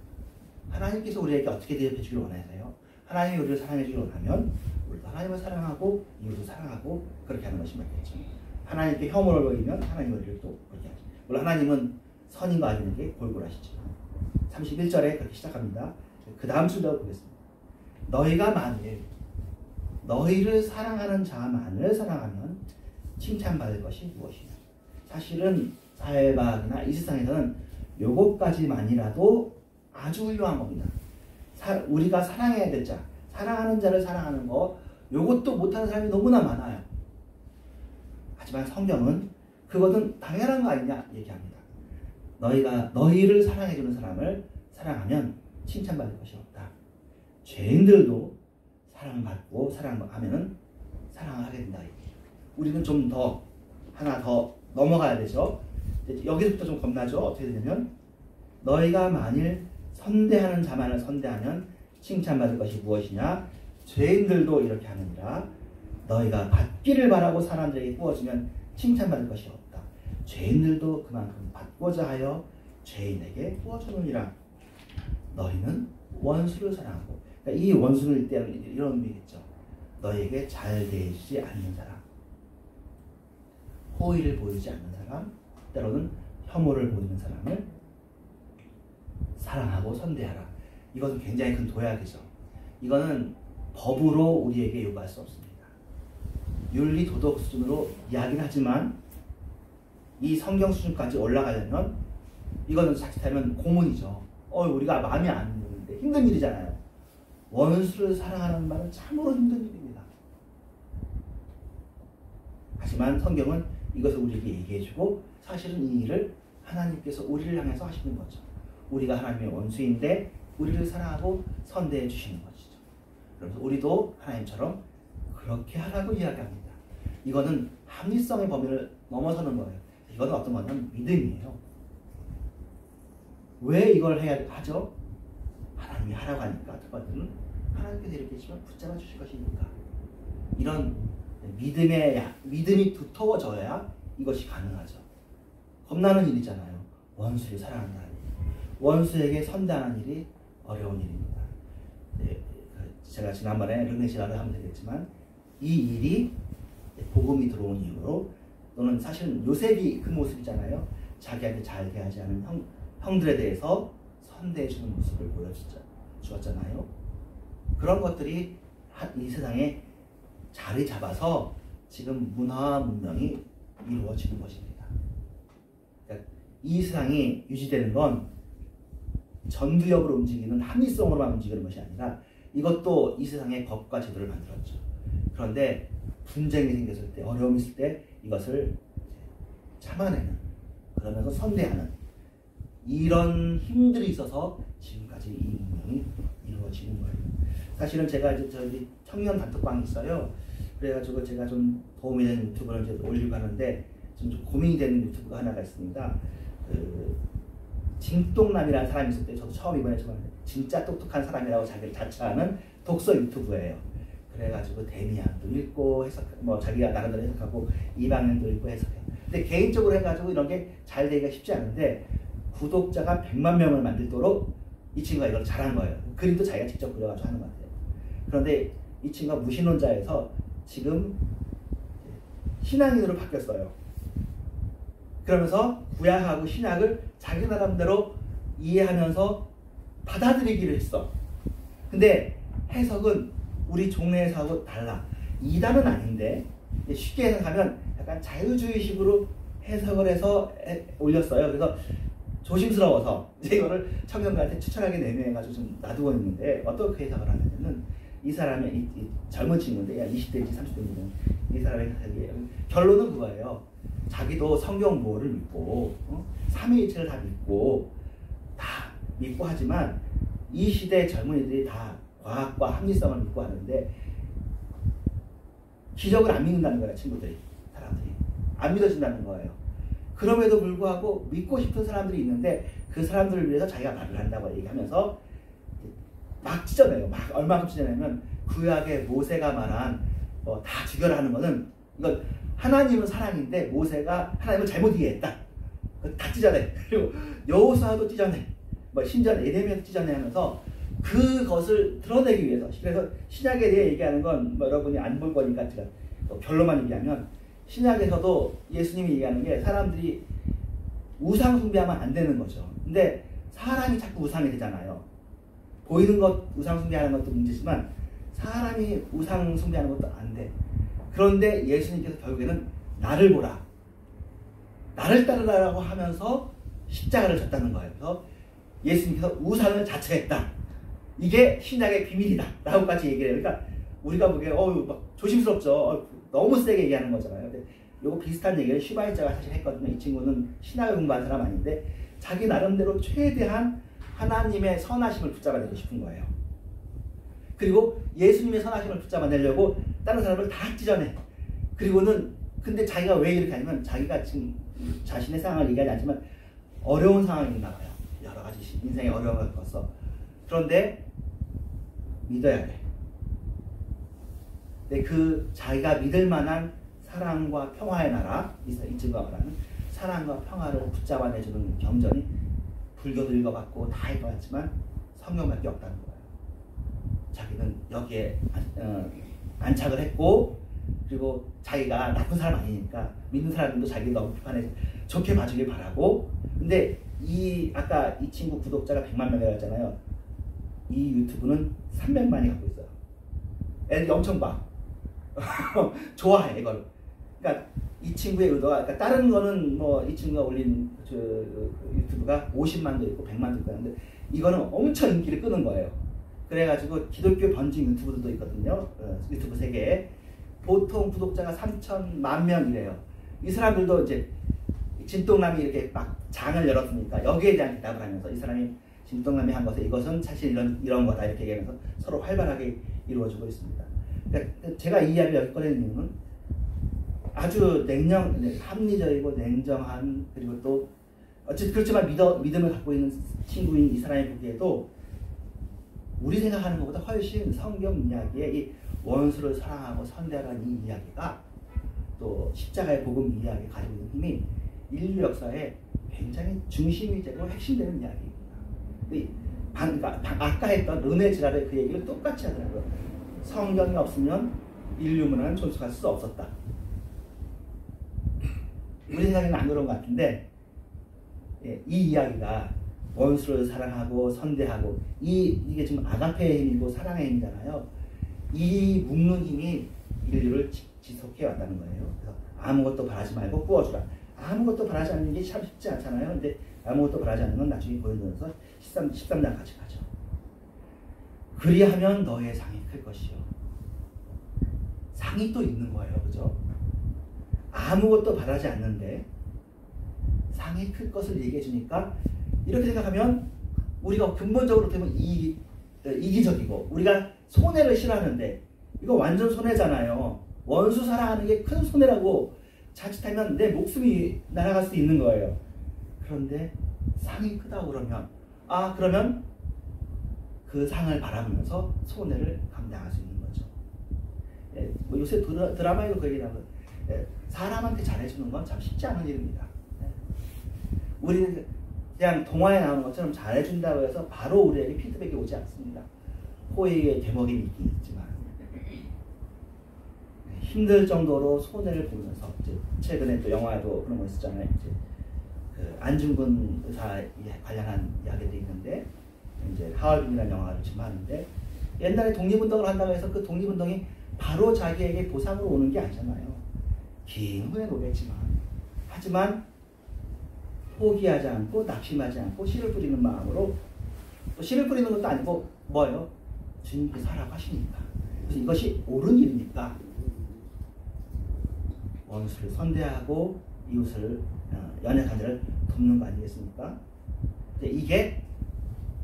하나님께서 우리에게 어떻게 대접해 주길 원하세요? 하나님이 우리를 사랑해 주길 원하면 우리도 하나님을 사랑하고 이웃을 사랑하고 그렇게 하는 것이 맞겠죠. 하나님께 혐오를 보이면 하나님이 우리를 또 그렇게 하죠. 물론 하나님은 선인과 악인에게 골골하시지만 31절에 그렇게 시작합니다. 그 다음 줄도 보겠습니다. 너희가 만일 너희를 사랑하는 자만을 사랑하면 칭찬받을 것이 무엇이냐. 사실은 사회과학이나 이 세상에서는 요것까지만이라도 아주 훌륭한 겁니다. 우리가 사랑해야 될 자, 사랑하는 자를 사랑하는 거, 요것도 못하는 사람이 너무나 많아요. 하지만 성경은 그것은 당연한 거 아니냐 얘기합니다. 너희가 너희를 사랑해주는 사람을 사랑하면 칭찬받을 것이 없다. 죄인들도 사랑받고 사랑하면은 사랑을 하게 된다. 우리는 좀 더 하나 더 넘어가야 되죠. 여기서부터 좀 겁나죠. 어떻게 되냐면 너희가 만일 선대하는 자만을 선대하면 칭찬받을 것이 무엇이냐. 죄인들도 이렇게 하느니라. 너희가 받기를 바라고 사람들에게 부어주면 칭찬받을 것이 없다. 죄인들도 그만큼 받고자 하여 죄인에게 부어주느니라. 너희는 원수를 사랑하고, 그러니까 이 원수를 때는 이런 의미겠죠. 너희에게 잘 대해주지 않는 사람, 호의를 보이지 않는 사람, 때로는 혐오를 보이는 사람을 사랑하고 선대하라. 이것은 굉장히 큰 도약이죠. 이거는 법으로 우리에게 요구할 수 없습니다. 윤리 도덕 수준으로 이야기는 하지만 이 성경 수준까지 올라가려면 이거는 자칫하면 고문이죠. 우리가 마음에 안 드는데 힘든 일이잖아요. 원수를 사랑하는 말은 참으로 힘든 일입니다. 하지만 성경은 이것을 우리에게 얘기해주고 사실은 이 일을 하나님께서 우리를 향해서 하시는 거죠. 우리가 하나님의 원수인데 우리를 사랑하고 선대해 주시는 것이죠. 그래서 우리도 하나님처럼 그렇게 하라고 이야기합니다. 이거는 합리성의 범위를 넘어서는 거예요. 이거는 어떤 거냐면 믿음이에요. 왜 이걸 해야 하죠? 하나님이 하라고 하니까. 첫 번째는 하나님께서 이렇게 하시면 붙잡아 주실 것이니까. 이런 믿음이 두터워져야 이것이 가능하죠. 겁나는 일이잖아요. 원수를 사랑한다는 일. 원수에게 선대하는 일이 어려운 일입니다. 네, 제가 지난번에 르네시라를 하면 되겠지만 이 일이 복음이 들어온 이후로, 또는 사실은 요셉이 그 모습이잖아요. 자기한테 잘 대하지 않은 형들에 대해서 선대해주는 모습을 보여주었잖아요. 그런 것들이 이 세상에 자리 잡아서 지금 문화와 문명이 이루어지는 것입니다. 그러니까 이 세상이 유지되는 건 전두엽으로 움직이는 합리성으로만 움직이는 것이 아니라 이것도 이 세상의 법과 제도를 만들었죠. 그런데 분쟁이 생겼을 때, 어려움이 있을 때 이것을 참아내는, 그러면서 선대하는 이런 힘들이 있어서 지금까지 이 문명이 이루어지는 거예요. 사실은 제가 이제 저기 청년 단톡방이 있어요. 그래가지고 제가 좀 도움이 되는 유튜브를 이제 올리고 하는데 좀 고민이 되는 유튜브가 하나가 있습니다. 진똑남이라는 사람이 있을 때, 저도 처음 이번에 진짜 똑똑한 사람이라고 자기를 자처하는 독서 유튜브예요. 그래가지고 데미안도 읽고 자기가 나름대로 해석하고 이방인도 읽고 해석해요. 근데 개인적으로 해가지고 이런 게 잘 되기가 쉽지 않은데 구독자가 100만 명을 만들도록 이 친구가 이걸 잘한 거예요. 그림도 자기가 직접 그려가지고 하는 것 같아요. 그런데 이 친구가 무신론자에서 지금 신앙인으로 바뀌었어요. 그러면서 구약하고 신약을 자기 나름대로 이해하면서 받아들이기를 했어. 근데 해석은 우리 종래에서하고 달라. 이단은 아닌데 쉽게 해석하면 약간 자유주의식으로 해석을 해서 올렸어요. 그래서 조심스러워서 이제 이거를 청년들한테 추천하게 내면해가지고 좀 놔두고 있는데, 어떻게 해석을 하냐면 이 사람의 이 젊은 친구인데 20대인지 30대인지 이 사람의 해석이 결론은 그거예요. 자기도 성경 모호를 믿고 삼위일체를 다 믿고 하지만 이 시대 젊은이들이 다 과학과 합리성을 믿고 하는데 기적을 안 믿는다는 거예요. 사람들이 안 믿어진다는 거예요. 그럼에도 불구하고 믿고 싶은 사람들이 있는데 그 사람들을 위해서 자기가 말을 한다고 얘기하면서 막 찢어내요. 막 얼마큼 찢어내면 구약의 모세가 말한 다 죽여라 하는 거는, 이건 하나님은 사랑인데 모세가 하나님을 잘못 이해했다. 다 찢어내. 그리고 여호수아도 찢어내. 심지어 에레미야도 찢어내 하면서 그것을 드러내기 위해서. 그래서 신약에 대해 얘기하는 건 여러분이 안 볼 거니까 제가 결론만 얘기하면, 신약에서도 예수님이 얘기하는 게 사람들이 우상 숭배하면 안 되는 거죠. 근데 사람이 자꾸 우상이 되잖아요. 보이는 것 우상 숭배하는 것도 문제지만 사람이 우상 숭배하는 것도 안 돼. 그런데 예수님께서 결국에는 나를 보라, 나를 따르라고 하면서 십자가를 졌다는 거예요. 그래서 예수님께서 우상을 자처했다. 이게 신약의 비밀이다 라고 같이 얘기를 해요. 그러니까 우리가 보기에 막 조심스럽죠. 너무 세게 얘기하는 거잖아요. 근데 요거 비슷한 얘기를 슈바이처가 사실 했거든요. 이 친구는 신학을 공부한 사람 아닌데 자기 나름대로 최대한 하나님의 선하심을 붙잡아내고 싶은 거예요. 그리고 예수님의 선하심을 붙잡아내려고 다른 사람을 다 찢어내. 그리고는 근데 자기가 왜 이렇게 하냐면, 자기가 지금 자신의 상황을 얘기하지 않지만 어려운 상황이 있나 봐요. 여러 가지 인생의 어려움을 겪었어. 그런데 믿어야 돼. 근데 그 자기가 믿을 만한 사랑과 평화의 나라, 이 친구가 말하는 사랑과 평화를 붙잡아내주는 경전이 불교도 읽어봤고 다 읽어봤지만 성경밖에 없다는 거예요. 자기는 여기에 안착을 했고, 그리고 자기가 나쁜 사람 아니니까 믿는 사람들도 자기를 너무 비판해 좋게 봐주길 바라고. 근데 아까 이 친구 구독자가 100만 명이라고 했잖아요. 이 유튜브는 300만이 갖고 있어요. 애들이 엄청 봐. 좋아해 이걸. 그러니까 이 친구의 의도가, 그러니까 다른 거는 뭐 이 친구가 올린 유튜브가 50만도 있고 100만도 있고 하는데 이거는 엄청 인기를 끄는 거예요. 그래가지고 기독교 번진 유튜브들도 있거든요. 유튜브 세계에 보통 구독자가 3천만 명이래요. 이 사람들도 이제 진동남이 이렇게 막 장을 열었으니까 여기에 대한 대답을 하면서 이 사람이 진동남이 한 것에 이것은 사실 이런 거다 이렇게 얘기하면서 서로 활발하게 이루어지고 있습니다. 그러니까 제가 이 이야기를 여기 꺼내는 이유는 아주 합리적이고 냉정한, 그리고 또 어쨌든 그렇지만 믿음을 갖고 있는 친구인 이 사람이 보기에도 우리 생각하는 것보다 훨씬 성경 이야기에 이 원수를 사랑하고 선대하라는 이 이야기가, 또 십자가의 복음 이야기 가지고 있는 힘이 인류 역사에 굉장히 중심이 되고 핵심되는 이야기입니다. 그러니까 아까 했던 은혜 지랄의 그 얘기를 똑같이 하더라고요. 성경이 없으면 인류 문화는 존속할 수 없었다. 우리 생각에는 안 그런 것 같은데, 이 이야기가 원수를 사랑하고 선대하고 이게 지금 아가페의 힘이고 사랑의 힘이잖아요. 이 묶는 힘이 인류를 지속해 왔다는 거예요. 그래서 아무것도 바라지 말고 꾸어주라. 아무것도 바라지 않는 게 참 쉽지 않잖아요. 근데 아무것도 바라지 않는 건 나중에 고린도전서 13장 같이 가죠. 그리하면 너의 상이 클 것이요. 상이 또 있는 거예요. 그죠? 아무것도 바라지 않는데 상이 클 것을 얘기해 주니까, 이렇게 생각하면 우리가 근본적으로 되면 이기적이고 우리가 손해를 싫어하는데 이거 완전 손해잖아요. 원수 사랑하는 게 큰 손해라고 자칫하면 내 목숨이 날아갈 수 있는 거예요. 그런데 상이 크다고 그러면 그러면 그 상을 바라보면서 손해를 감당할 수 있는 거죠. 뭐 요새 드라마에도 그 얘기하면 사람한테 잘해주는 건 참 쉽지 않은 일입니다. 우리는 그냥 동화에 나오는 것처럼 잘해준다고 해서 바로 우리에게 피드백이 오지 않습니다. 호의의 대목이 있긴 있지만 힘들 정도로 손해를 보면서, 이제 최근에 또 영화에도 그런 거 있었잖아요. 이제 그 안중근 의사에 관련한 이야기도 있는데, 이제 하얼빈이라는 영화를 지금 하는데, 옛날에 독립운동을 한다고 해서 그 독립운동이 바로 자기에게 보상으로 오는 게 아니잖아요. 긴 후에 오겠지만, 하지만 포기하지 않고 낙심하지 않고 씨를 뿌리는 마음으로, 또 씨를 뿌리는 것도 아니고 뭐예요? 주님께서 하라고 하시니까, 그래서 이것이 옳은 일이니까 원수를 선대하고 이웃을 연약한 자를 돕는 거 아니겠습니까? 이게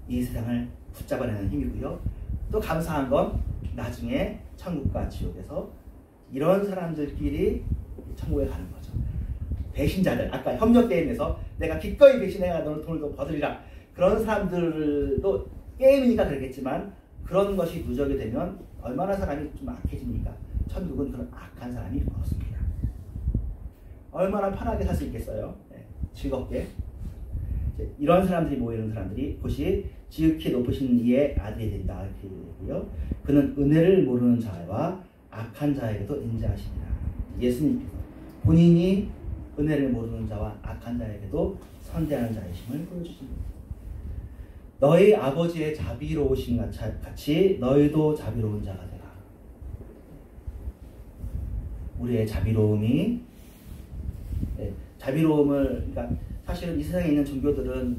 이 세상을 붙잡아내는 힘이고요. 또 감사한 건 나중에 천국과 지옥에서 이런 사람들끼리 천국에 가는 거죠. 배신자들, 아까 협력 게임에서 내가 기꺼이 배신해가 너는 돈을 더 버들이라, 그런 사람들도 게임이니까 그러겠지만 그런 것이 누적이 되면 얼마나 사람이 좀 악해집니까? 천국은 그런 악한 사람이 없습니다. 얼마나 편하게 살 수 있겠어요? 즐겁게. 이런 사람들이 모이는 사람들이 곧이 지극히 높으신 이의 아들이 된다, 이렇게 얘기고요. 그는 은혜를 모르는 자와 악한 자에게도 인자하시니라. 예수님께서 본인이 은혜를 모르는 자와 악한 자에게도 선대하는 자이심을 보여주십니다. 너희 아버지의 자비로우신 같이 너희도 자비로운 자가 되라. 우리의 자비로움이, 자비로움을, 그러니까 사실은 이 세상에 있는 종교들은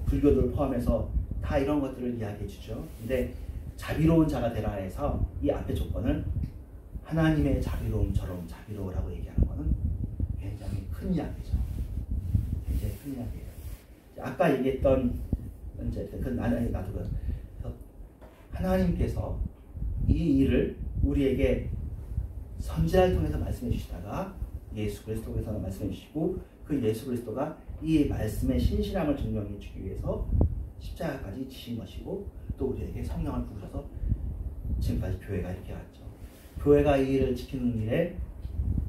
불교들 포함해서 다 이런 것들을 이야기해 주죠. 근데 자비로운 자가 되라 해서 이 앞에 조건을 하나님의 자비로움처럼 자비로우라고 얘기하는 것은 굉장히 큰 이야기죠. 굉장히 큰 이야기예요. 아까 얘기했던 이제 나도 하나님께서 이 일을 우리에게 선지자를 통해서 말씀해 주시다가 예수 그리스도에서 말씀해 주시고, 그 예수 그리스도가 이 말씀의 신실함을 증명해 주기 위해서 십자가까지 지신 것이고, 또 우리에게 성령을 부으셔서 지금까지 교회가 이렇게 왔죠. 교회가 이 일을 지키는 일에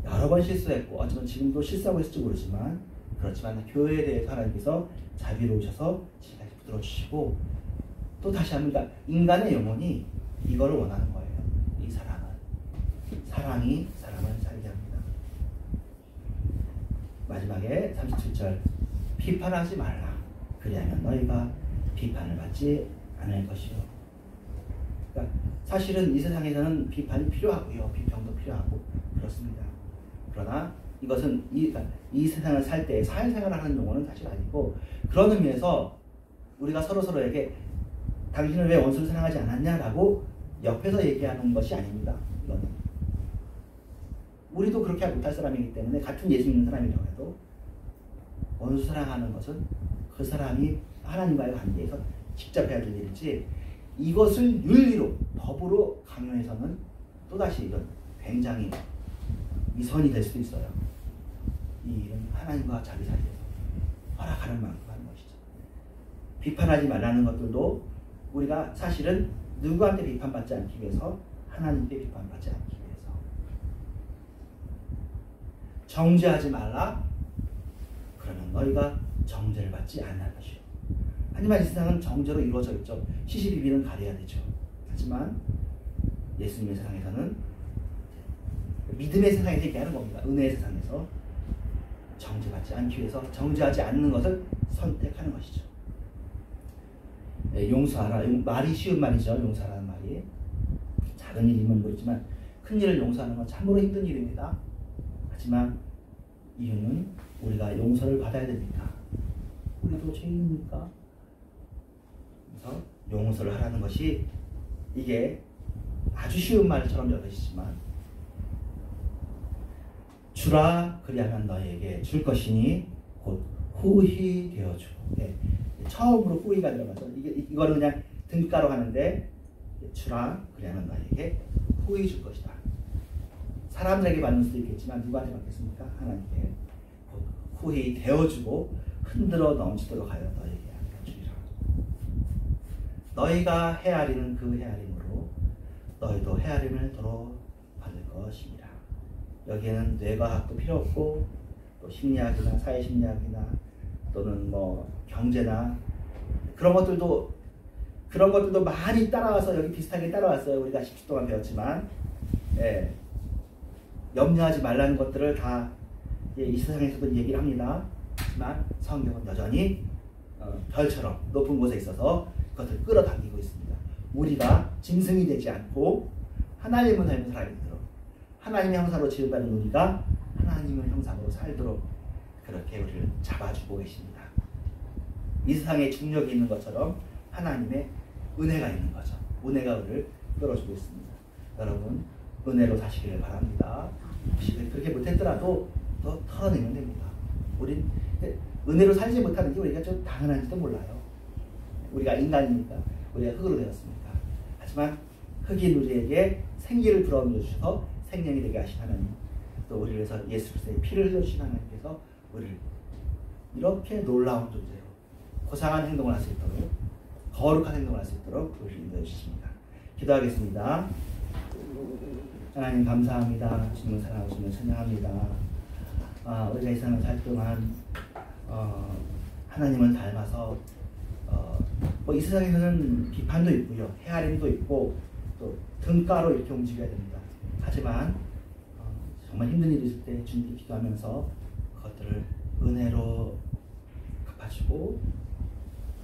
여러 번 실수했고 어쩌면 지금도 실수하고 있을지 모르지만 그렇지만 교회에 대해서 하나님께서 자비로우셔서 지금까지 붙들어 주시고 또 다시 한번 그러니까 인간의 영혼이 이거를 원하는 거예요. 이 사랑이 사람을 살게 합니다. 마지막에 37절 비판하지 말라. 그리하면 너희가 비판을 받지 않을 것이요. 그러니까 사실은 이 세상에서는 비판이 필요하고요. 비평도 필요하고 그렇습니다. 그러나 이것은 이 세상을 살 때 사회생활을 하는 용어는 사실 아니고 그런 의미에서 우리가 서로에게 당신은 왜 원수를 사랑하지 않았냐라고 옆에서 얘기하는 것이 아닙니다. 이거는 우리도 그렇게 못할 사람이기 때문에 같은 예수 믿는 사람이라고 해도 원수 사랑하는 것은 그 사람이 하나님과의 관계에서 직접 해야 될 일이지 이것을 윤리로 법으로 강요해서는 또다시 이건 굉장히 위선이 될 수도 있어요. 이 일은 하나님과 자기 사이에서 허락하는 만큼 하는 것이죠. 비판하지 말라는 것들도 우리가 사실은 누구한테 비판받지 않기 위해서 하나님께 비판받지 않기 위해서 정죄하지 말라. 그러면 너희가 정죄를 받지 않을 것이요. 하지만 이 세상은 정죄로 이루어져 있죠. 시시비비는 가려야 되죠. 하지만 예수님의 세상에서는 믿음의 세상에서 얘기하는 겁니다. 은혜의 세상에서 정죄받지 않기 위해서 정죄하지 않는 것을 선택하는 것이죠. 용서하라. 말이 쉬운 말이죠. 용서하라는 말이. 작은 일이면 모르지만 큰 일을 용서하는 건 참으로 힘든 일입니다. 하지만 이유는 우리가 용서를 받아야 됩니다. 우리도 죄인입니까? 그래서 용서를 하라는 것이 이게 아주 쉬운 말처럼 여겨지지만 주라 그리하면 너에게 줄 것이니 곧 후히 되어주고 네. 처음으로 후히가 들어가서 이거는 그냥 등가로 하는데 주라 그리하면 너에게 후히 줄 것이다. 사람들에게 받는 수도 있겠지만 누구한테 받겠습니까? 하나님께 곧 후히 되어주고 흔들어 넘치도록 하여 너에게 주리라. 너희가 헤아리는 그 헤아림으로 너희도 헤아림을 도로 받을 것입니다. 여기에는 뇌과학도 필요 없고 또 심리학이나 사회심리학이나 또는 뭐 경제나 그런 것들도 많이 따라와서 여기 비슷하게 따라왔어요. 우리가 10주 동안 배웠지만 염려하지 말라는 것들을 다 이 세상에서도 얘기를 합니다. 하지만 성경은 여전히 별처럼 높은 곳에 있어서 그것을 끌어당기고 있습니다. 우리가 짐승이 되지 않고 하나님을 닮은 사람이 되도록 하나님의 형상으로 지음받은 우리가 하나님의 형상으로 살도록 그렇게 우리를 잡아주고 계십니다. 이 세상에 중력이 있는 것처럼 하나님의 은혜가 있는 거죠. 은혜가 우리를 끌어주고 있습니다. 여러분 은혜로 사시기를 바랍니다. 혹시 그렇게 못했더라도 더 털어내면 됩니다. 우린 은혜로 살지 못하는 게 우리가 좀 당연한지도 몰라요. 우리가 인간이니까 우리가 흙으로 되었습니다. 하지만 흙인 우리에게 생기를 불어넣어 주셔서 생명이 되게 하신 하나님, 또 우리를 위해서 예수 그리스도의 피를 흘려주신 하나님께서 우리를 이렇게 놀라운 존재로 고상한 행동을 할 수 있도록 거룩한 행동을 할 수 있도록 우리를 인도해 주십니다. 기도하겠습니다. 하나님 감사합니다. 주님을 사랑하고 주님을 찬양합니다. 우리가 이 세상을 살 동안 하나님을 닮아서 이 세상에서는 비판도 있고요, 헤아림도 있고 또 등가로 이렇게 움직여야 됩니다. 하지만 정말 힘든 일이 있을 때 주님께 기도하면서 그것들을 은혜로 갚아주고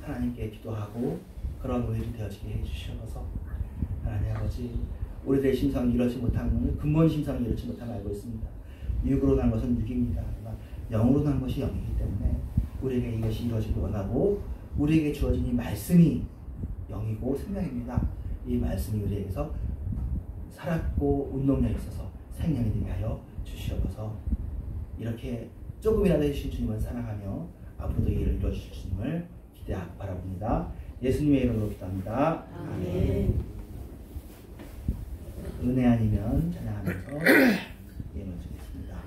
하나님께 기도하고 그런 의일이 되어지게 해주셔서 하나님 아버지, 우리들의 심성이 이렇지 못하면 근본 심성이 이렇지 못함을 알고 있습니다. 육으로 난 것은 육입니다. 영으로 난 것이 영이기 때문에 우리에게 이것이 이루어지길 원하고 우리에게 주어진 이 말씀이 영이고 생명입니다. 이 말씀이 우리에게서 살았고 운동력이 있어서 생명이 되게 하여 주시옵소서. 이렇게 조금이라도 해주신 주님을 사랑하며 앞으로도 이 일을 이루어주실 주님을 기대하고 바라봅니다. 예수님의 이름으로 기도합니다. 아멘. 은혜 아니면 찬양하면서 예물 드리겠습니다.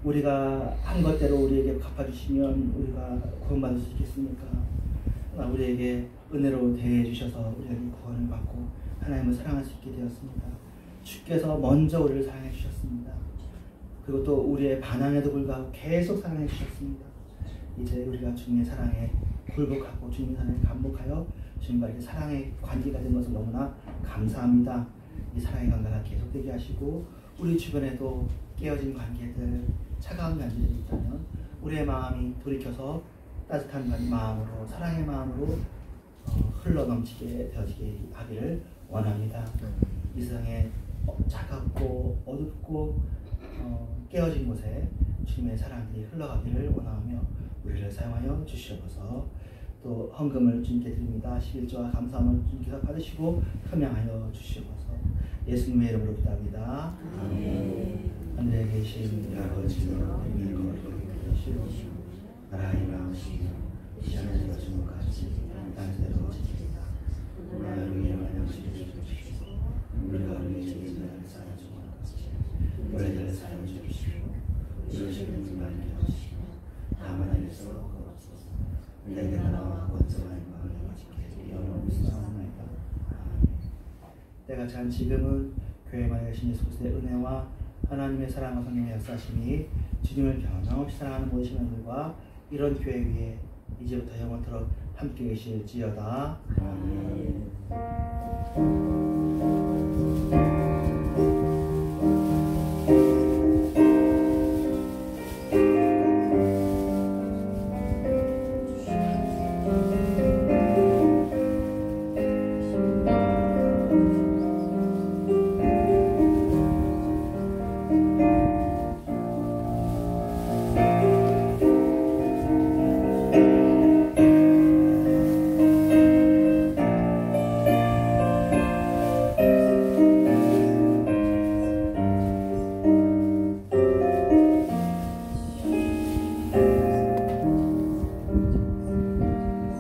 우리가 한 것대로 우리에게 갚아주시면 우리가 구원받을 수 있겠습니까? 우리에게 은혜로 대해 주셔서 우리가 이 구원을 받고 하나님을 사랑할 수 있게 되었습니다. 주께서 먼저 우리를 사랑해 주셨습니다. 그리고 또 우리의 반항에도 불구하고 계속 사랑해 주셨습니다. 이제 우리가 주님의 사랑에 굴복하고 주님의 사랑에 감복하여 주님과 이렇게 사랑의 관계가 된 것을 너무나 감사합니다. 이 사랑의 관계가 계속되게 하시고 우리 주변에도 깨어진 관계들, 차가운 관계들이 있다면 우리의 마음이 돌이켜서 따뜻한 마음으로, 사랑의 마음으로 흘러넘치게 되어지게 하기를 원합니다. 이 세상에 차갑고 어둡고 깨어진 곳에 주님의 사랑들이 흘러가기를 원하며 우리를 사용하여 주시옵소서. 또 헌금을 주님께 드립니다. 11조와 감사함을 주님께서 받으시고 흠양하여 주시옵소서. 예수님의 이름으로 기도합니다. 하늘에 계신 우리 아버지여, 이름이 거룩히 여기시오. 나라의 나오시며 시간에 주신 것 같이 땅에도 지키리라. 우리를 위하여 양식을 주십시오. 우리가 우리에게 있는 사랑 주는 것 같이 우리를 사랑해 주십시오. 이러시는 분만 하시고 다만 안에서 거없소서. 내게 나와 원성한 마음을 지키게 영원히 사랑하나이다. 아멘. 때가 찬 지금은 교회만에 계신 예수 그리스도의 은혜와 하나님의 사랑과 성령의 역사심이 주님을 변함없이 사랑하는 모든 시민들과 이런 교회 위에 이제부터 영원토록 함께 계실지어다. 아멘.